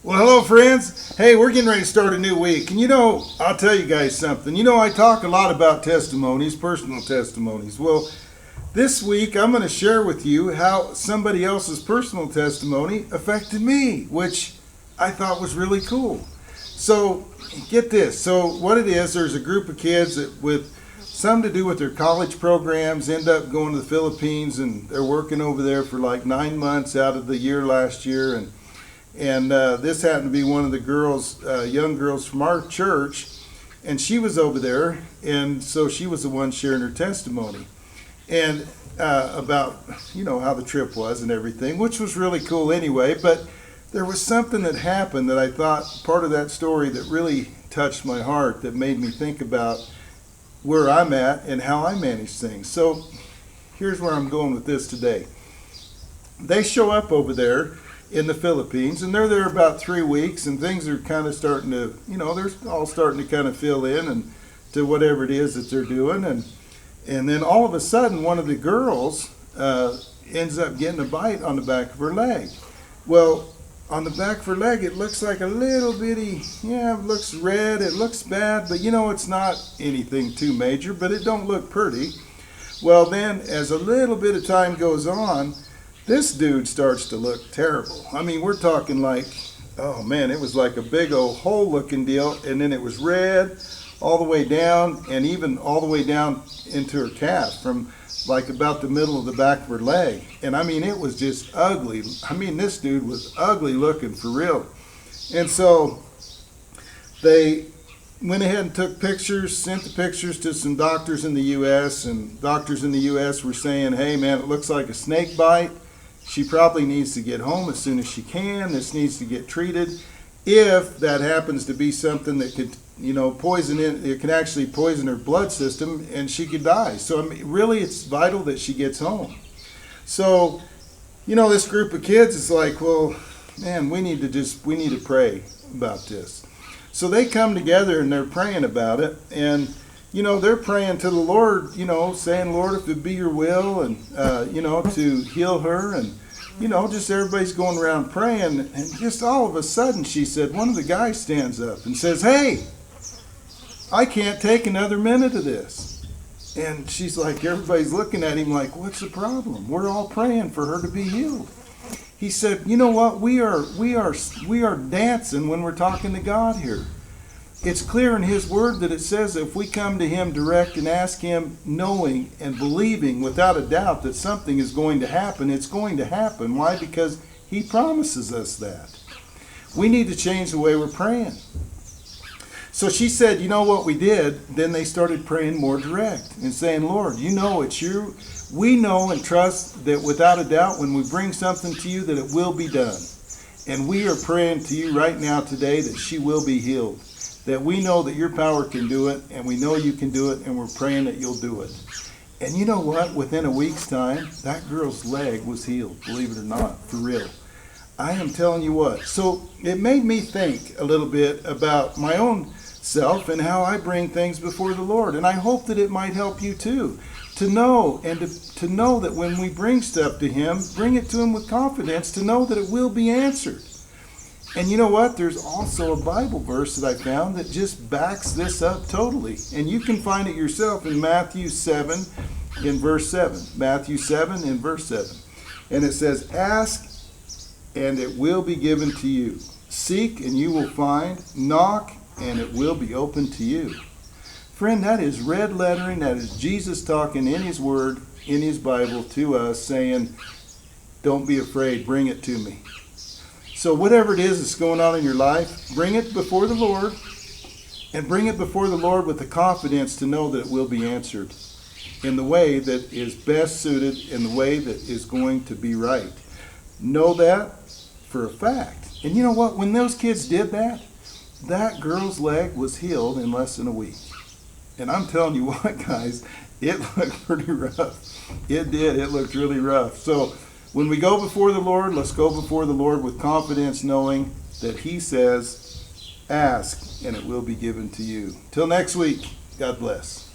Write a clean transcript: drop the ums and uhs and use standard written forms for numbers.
Well, hello, friends. Hey, we're getting ready to start a new week. And I'll tell you guys something. I talk a lot about testimonies, personal testimonies. Well, this week I'm going to share with you how somebody else's personal testimony affected me, which I thought was really cool. So, get this. So, what it is, there's a group of kids that, with some to do with their college programs, end up going to the Philippines, and they're working over there for like 9 months out of the year last year. And this happened to be one of the girls, young girls from our church, and she was over there, and so she was the one sharing her testimony, and about how the trip was and everything, which was really cool anyway. But there was something that happened that I thought part of that story that really touched my heart, that made me think about where I'm at and how I manage things. So here's where I'm going with this today. They show up over there in the Philippines, and they're there about 3 weeks, and things are kind of starting to, they're all starting to kind of fill in and to whatever it is that they're doing, and then all of a sudden one of the girls ends up getting a bite on the back of her leg. Well, on the back of her leg, it looks like a little bitty, it looks red, it looks bad, but it's not anything too major, but it don't look pretty. Well, then as a little bit of time goes on, this dude starts to look terrible. I mean, we're talking like, oh man, it was like a big old hole looking deal, and then it was red all the way down, and even all the way down into her calf, from like about the middle of the back of her leg. And I mean, it was just ugly. I mean, this dude was ugly looking for real. And so they went ahead and took pictures, sent the pictures to some doctors in the U.S., and doctors in the U.S. were saying, hey man, it looks like a snake bite. She probably needs to get home as soon as she can. This needs to get treated. If that happens to be something that could, it can actually poison her blood system and she could die. So, I mean, really, it's vital that she gets home. So, this group of kids is like, well, man, we need to pray about this. So they come together and they're praying about it, and they're praying to the Lord, saying, Lord, if it be your will, and, to heal her, and, just everybody's going around praying. And just all of a sudden, she said, one of the guys stands up and says, hey, I can't take another minute of this. And she's like, everybody's looking at him like, what's the problem? We're all praying for her to be healed. He said, you know what? We are dancing when we're talking to God here. It's clear in His Word that it says if we come to Him direct and ask Him knowing and believing without a doubt that something is going to happen, it's going to happen. Why? Because He promises us that. We need to change the way we're praying. So she said, you know what we did? Then they started praying more direct and saying, Lord, it's you. We know and trust that without a doubt when we bring something to you that it will be done. And we are praying to you right now today that she will be healed. That we know that your power can do it, and we know you can do it, and we're praying that you'll do it. And you know what? Within a week's time, that girl's leg was healed, believe it or not, for real. I am telling you what. So it made me think a little bit about my own self and how I bring things before the Lord. And I hope that it might help you too. To know and to know that when we bring stuff to Him, bring it to Him with confidence, to know that it will be answered. And you know what? There's also a Bible verse that I found that just backs this up totally. And you can find it yourself in Matthew 7 in verse 7. Matthew 7 in verse 7. And it says, ask and it will be given to you. Seek and you will find. Knock and it will be open to you. Friend, that is red lettering. That is Jesus talking in His Word, in His Bible to us, saying, don't be afraid, bring it to me. So whatever it is that's going on in your life, bring it before the Lord, and bring it before the Lord with the confidence to know that it will be answered in the way that is best suited, in the way that is going to be right. Know that for a fact. And you know what? When those kids did that, that girl's leg was healed in less than a week. And I'm telling you what, guys, it looked pretty rough. It did. It looked really rough. So when we go before the Lord, let's go before the Lord with confidence, knowing that He says, ask and it will be given to you. Till next week, God bless.